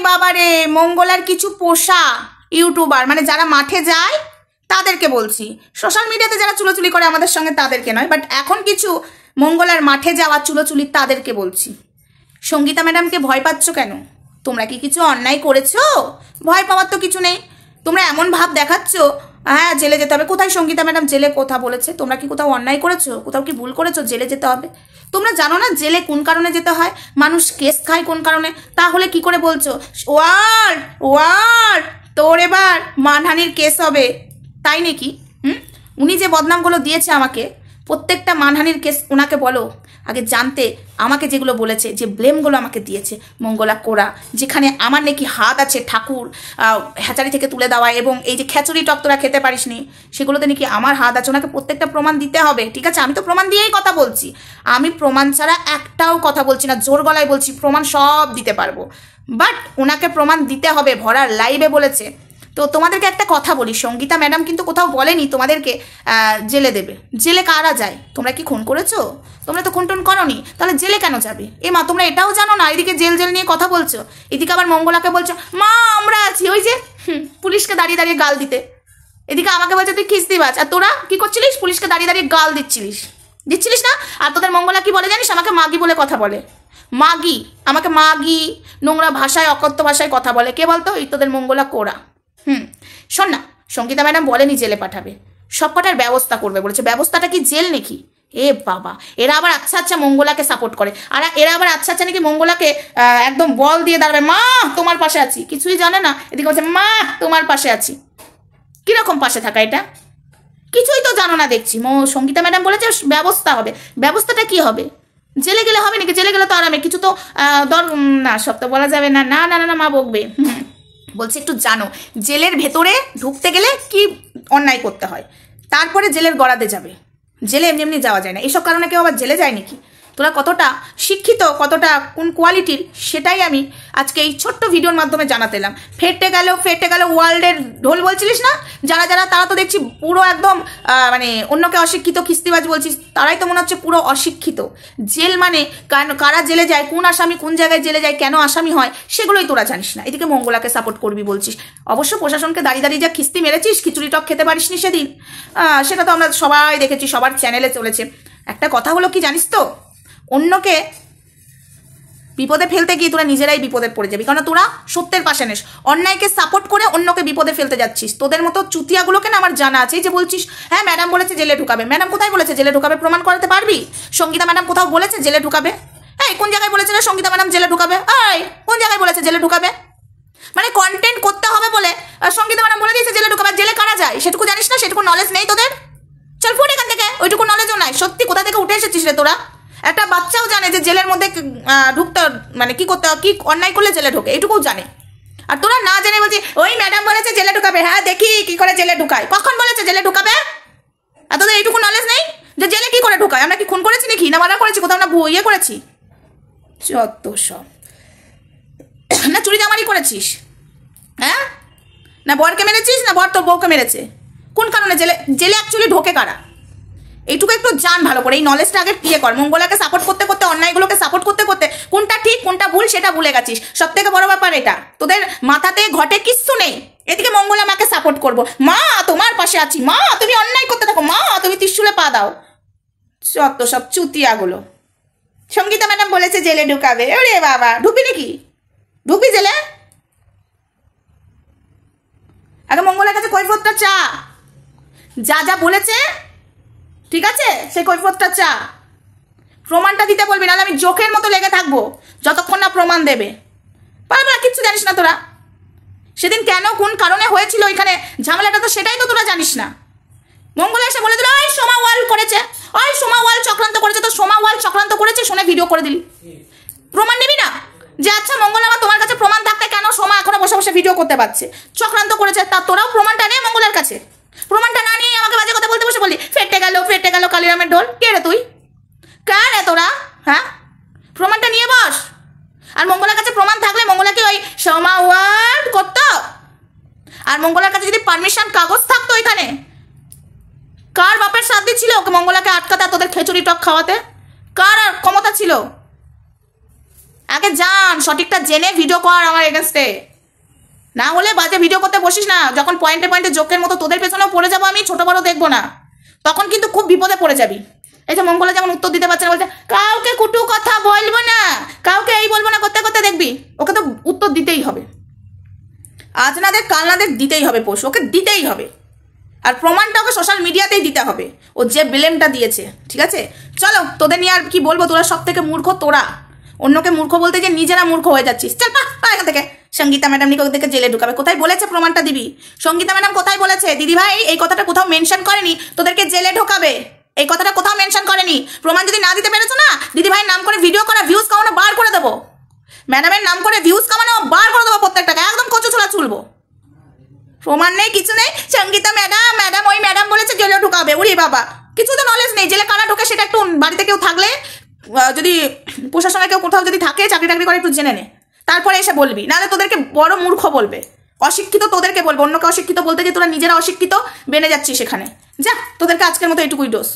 বাবা রে, মঙ্গলার কিছু পোষা ইউটিউবার মানে যারা মাঠে যায় তাদেরকে বলছি, সোশ্যাল মিডিয়াতে যারা চুলোচুলি করে আমাদের সঙ্গে তাদেরকে নয়, বাট এখন কিছু মঙ্গলার মাঠে যাওয়া চুলোচুলি তাদেরকে বলছি। সঙ্গীতা ম্যাডামকে ভয় পাচ্ছ কেন? তোমরা কি কিছু অন্যায় করেছো? ভয় পাওয়ার তো কিছু নেই। তোমরা এমন ভাব দেখাচ্ছ হ্যাঁ জেলে যেতে হবে। কোথায় সঙ্গীতা ম্যাডাম জেলে কথা বলেছে? তোমরা কি কোথাও অন্যায় করেছো? কোথাও কি ভুল করেছো জেলে যেতে হবে? তোমরা জানো না জেলে কোন কারণে যেতে হয়? মানুষ কেস খায় কোন কারণে? তাহলে কি করে বলছো ওয়ার ওয়ার তোর এবার মানহানির কেস হবে? তাই নাকি? উনি যে বদনামগুলো দিয়েছে আমাকে, প্রত্যেকটা মানহানির কেস ওনাকে বলো আগে জানতে। আমাকে যেগুলো বলেছে, যে ব্লেমগুলো আমাকে দিয়েছে মঙ্গলা কোরা, যেখানে আমার নাকি হাত আছে ঠাকুর হ্যাচারি থেকে তুলে দেওয়া, এবং এই যে খ্যাচুরি টক তোরা খেতে পারিস নি সেগুলোতে নাকি আমার হাত আছে। ওনাকে প্রত্যেকটা প্রমাণ দিতে হবে, ঠিক আছে? আমি তো প্রমাণ দিয়েই কথা বলছি, আমি প্রমাণ ছাড়া একটাও কথা বলছি না, জোর গলায় বলছি প্রমাণ সব দিতে পারবো, বাট ওনাকে প্রমাণ দিতে হবে। ভরার লাইভে বলেছে। তো তোমাদেরকে একটা কথা বলি, সঙ্গীতা ম্যাডাম কিন্তু কোথাও বলেনি তোমাদেরকে জেলে দেবে। জেলে কারা যায়? তোমরা কি খুন করেছো? তোমরা তো খুন টুন করোনি, তাহলে জেলে কেন যাবে? এ মা, তোমরা এটাও জানো না? এদিকে জেল জেল নিয়ে কথা বলছো, এদিকে আবার মঙ্গলাকে বলছো মা আমরা আছি ওই যে পুলিশকে দাঁড়িয়ে দাঁড়িয়ে গাল দিতে, এদিকে আমাকে বলছে তুই খিস্তিবাজ। আর তোরা কি করছিলিস? পুলিশকে দাঁড়িয়ে দাঁড়িয়ে গাল দিচ্ছিলিস না? আর তোদের মঙ্গলা কি বলে জানিস? আমাকে মাগি বলে কথা বলে। মাগি, আমাকে মাগি, নোংরা ভাষায় অকথ্য ভাষায় কথা বলে। কে বলতো? এই তোদের মঙ্গলা কোরা। শোন না, সঙ্গীতা ম্যাডাম বলেনি জেলে পাঠাবে, সব কটার ব্যবস্থা করবে বলেছে। ব্যবস্থাটা কি জেল নাকি? এ বাবা, এরা আবার আচ্ছা মঙ্গলাকে সাপোর্ট করে, আর এরা আবার আচ্ছা নাকি মঙ্গলাকে একদম বল দিয়ে দাঁড়াবে, মা তোমার পাশে আছি। কিছুই জানে না, এদিকে বলছে মা তোমার পাশে আছি। কিরকম পাশে থাকা এটা? কিছুই তো জানো না দেখছি। সঙ্গীতা ম্যাডাম বলেছে ব্যবস্থা হবে। ব্যবস্থাটা কি হবে? জেলে গেলে হবে নাকি? জেলে গেলে তো আরামে কিছু তো না, সব তো বলা যাবে না। না না না মা বকবে। বলছি একটু জানো জেলের ভেতরে ঢুকতে গেলে কি অন্যায় করতে হয়, তারপরে জেলের গড়াতে যাবে। জেলে এমনি এমনি যাওয়া যায় না। এসব কারণে কেউ আবার জেলে যায় নাকি? তোরা কতটা শিক্ষিত, কতটা কোন কোয়ালিটির, সেটাই আমি আজকে এই ছোট্ট ভিডিওর মাধ্যমে জানাতে এলাম। ফেটে গেল ওয়ার্ল্ডের ঢোল বলছিলিস না যারা তারা তো দেখছি পুরো একদম মানে অন্যকে অশিক্ষিত খিস্তিবাজ বলছিস, তারাই তো মনে হচ্ছে পুরো অশিক্ষিত। জেল মানে কারা জেলে যায়, কোন আসামি কোন জায়গায় জেলে যায়, কেন আসামি হয়, সেগুলোই তোরা জানিস না। এদিকে মঙ্গলাকে সাপোর্ট করবি বলছিস। অবশ্য প্রশাসনকে দাঁড়িয়ে যা খিস্তি মেরেছিস, খিচুড়ি টক খেতে পারিস নি সেদিন, সেটা তো আমরা সবাই দেখেছি, সবার চ্যানেলে চলেছে। একটা কথা হলো কি জানিস তো, অন্যকে বিপদে ফেলতে গিয়ে তোরা নিজেরাই বিপদে পড়ে যাবি, কারণ তোরা সত্যের পাশে নেস। অন্যায়কে সাপোর্ট করে অন্যকে বিপদে ফেলতে যাচ্ছিস। তোদের মতো চুতিয়াগুলোকে না আমার জানা আছে। যে বলছিস হ্যাঁ ম্যাডাম বলেছে জেলে ঢুকাবে, ম্যাডাম কোথায় বলেছে জেলে ঢুকাবে? প্রমাণ করাতে পারবি? সঙ্গীতা ম্যাডাম কোথাও বলেছে জেলে ঢুকাবে? এই কোন জায়গায় বলেছে না সঙ্গীতা ম্যাডাম জেলে ঢুকাবে? এই কোন জায়গায় বলেছে জেলে ঢুকাবে? মানে কন্টেন্ট করতে হবে বলে সঙ্গীতা ম্যাডাম বলে দিয়েছে জেলে ঢুকাবে। জেলে কারা যায় সেটুকু জানিস না? সেটুকু নলেজ নেই তোদের? চল ফুট এখান থেকে, ওইটুকু নলেজও নাই। সত্যি কোথা থেকে উঠে এসেছিস রে তোরা? একটা বাচ্চাও জানে যে জেলের মধ্যে ঢুকতে মানে কি করতে, কি অন্যায় করলে জেলে ঢোকে, এটুকুও জানে। আর তোরা না জেনে বলছি ওই ম্যাডাম বলেছে জেলে ঢুকাবে। হ্যাঁ দেখি কি করে জেলে ঢুকায়। কখন বলেছে জেলে ঢুকাবে? আর তোদের এইটুকু নলেজ নেই যে জেলে কি করে ঢুকায়? আমরা কি খুন করেছি নাকি, না মারা করেছি, কোথাও আমরা ইয়ে করেছি? যত সব। না চুরি জামারি করেছিস? হ্যাঁ, না বরকে মেরেছিস, না বর তোর বউকে মেরেছে? কোন কারণে জেলে অ্যাকচুয়ালি ঢোকে কারা? এইটুকু একটু জান ভালো করে, এই নলেজটা আগে ইয়ে কর। মঙ্গলাকে সাপোর্ট করতে করতে, অন্যায়গুলোকে সাপোর্ট করতে করতে কোনটা ঠিক কোনটা ভুল সেটা ভুলে গেছিস। সব থেকে বড় ব্যাপার এটা, তোদের মাথাতে ঘটে কিচ্ছু নেই। এদিকে মঙ্গলা মাকে সাপোর্ট করবো, মা তোমার পাশে আছি, মা তুমি অন্যায় করতে থাকো, মা তুমি ত্রিশূলে পা দাও। যত সব চুতিয়াগুলো। সঙ্গীতা ম্যাডাম বলেছে জেলে ঢুকাবে। ওরে বাবা, ঢুকবি নাকি? ঢুকবি জেলে? আগে মঙ্গলার কাছে কৈফিয়তটা চা, যা বলেছে ঠিক আছে সেই কৈফিয়তটা চা। প্রমাণটা দিতে বলবি, নাহলে আমি জোকের মতো লেগে থাকবো যতক্ষণ না প্রমাণ দেবে। পারবে না, কিচ্ছু জানিস না তোরা। সেদিন কেন কোন কারণে হয়েছিল ওইখানে ঝামেলাটা, তো সেটাই তো তোরা জানিস না। মঙ্গলা এসে বলে দিল ওই সোমা ওয়াল করেছে, ওই সোমা ওয়াল চক্রান্ত করেছে। তো সোমা ওয়াল চক্রান্ত করেছে শুনে ভিডিও করে দিলি, প্রমাণ নিবি না? যে আচ্ছা মঙ্গলা আমার তোমার কাছে প্রমাণ থাকতে কেন সোমা এখনো বসে বসে ভিডিও করতে পারছে? চক্রান্ত করেছে, তা তোরাও প্রমাণটা নে মঙ্গলার কাছে। প্রমাণটা না নিয়ে আমাকে বাজে কথা বলতে বসে বলি ফেটে গেল কালিরামের ঢোল। কে রে তুই? কার রে তোরা? হ্যাঁ, প্রমাণটা নিয়ে বস। আর মঙ্গলার কাছে প্রমাণ থাকলে মঙ্গলাকে ওই সোমা ওয়ার্ড করতো। আর মঙ্গলার কাছে যদি পারমিশন কাগজ থাকতো ওইখানে, কার বাপের সাথ দিচ্ছিল ওকে মঙ্গলাকে আটকাতে, তোদের খিচুড়ি টক খাওয়াতে? কার আর ক্ষমতা ছিল? আগে জান, সঠিকটা জেনে ভিডিও কর আমার এগেনস্টে, না হলে বাজে ভিডিও করতে বসিস না। যখন পয়েন্টে পয়েন্টে জোকের মতো তোদের পেছনেও পড়ে যাবো আমি, ছোট বড় দেখবো না, তখন কিন্তু খুব বিপদে পড়ে যাবি। এই যে মঙ্গলা যেমন উত্তর দিতে পারছে না, বলছে কাউকে কুটু কথা বলবো না, কাউকে এই বলবো না, করতে করতে দেখবি ওকে তো উত্তর দিতেই হবে, আজ না দেখ কাল না দেখ দিতেই হবে পোষ, ওকে দিতেই হবে। আর প্রমাণটা ওকে সোশ্যাল মিডিয়াতেই দিতে হবে, ও যে ব্লেমটা দিয়েছে। ঠিক আছে, চলো তোদের নিয়ে আর কি বলবো, তোরা সব থেকে মূর্খ তোরা, অন্যকে মূর্খ বলতে যে নিজেরা মূর্খ হয়ে যাচ্ছিস। চল পা এখান থেকে। সঙ্গীতা ম্যাডাম নিকে ওদেরকে জেলে ঢুকাবে, কোথায় বলেছে প্রমাণটা দিবি? সঙ্গীতা ম্যাডাম কোথায় বলেছে? দিদি ভাই এই কথাটা কোথাও মেনশন করেনি তোদেরকে জেলে ঢোকাবে, এই কথাটা কোথাও মেনশন করেনি। প্রমাণ যদি না দিতে পেরেছো না, দিদি ভাইয়ের নাম করে ভিডিও করা, ভিউজ কামানো বার করে দেবো, ম্যাডামের নাম করে ভিউজ কামানো বার করে দেবো, প্রত্যেকটাকে একদম কচু ছোলা চুলবো। প্রমাণ নেই, কিছু নেই, সঙ্গীতা ম্যাডাম ওই ম্যাডাম বলেছে জেলে ঢুকাবে। উড়ি বাবা, কিছু তো নলেজ নেই, জেলে কারা ঢোকে সেটা একটু বাড়িতে কেউ থাকলে, যদি প্রশাসনে কেউ কোথাও যদি থাকে চাকরি টাকরি করে একটু জেনে নে, তারপরে এসে বলবি, নাহলে তোদেরকে বড় মূর্খ বলবে, অশিক্ষিত তোদেরকে বলবে, অন্যকে অশিক্ষিত বলতে যে তোরা নিজেরা অশিক্ষিত বেনে যাচ্ছিস সেখানে। যা, তোদেরকে আজকের মতো এইটুকুই ডোজ।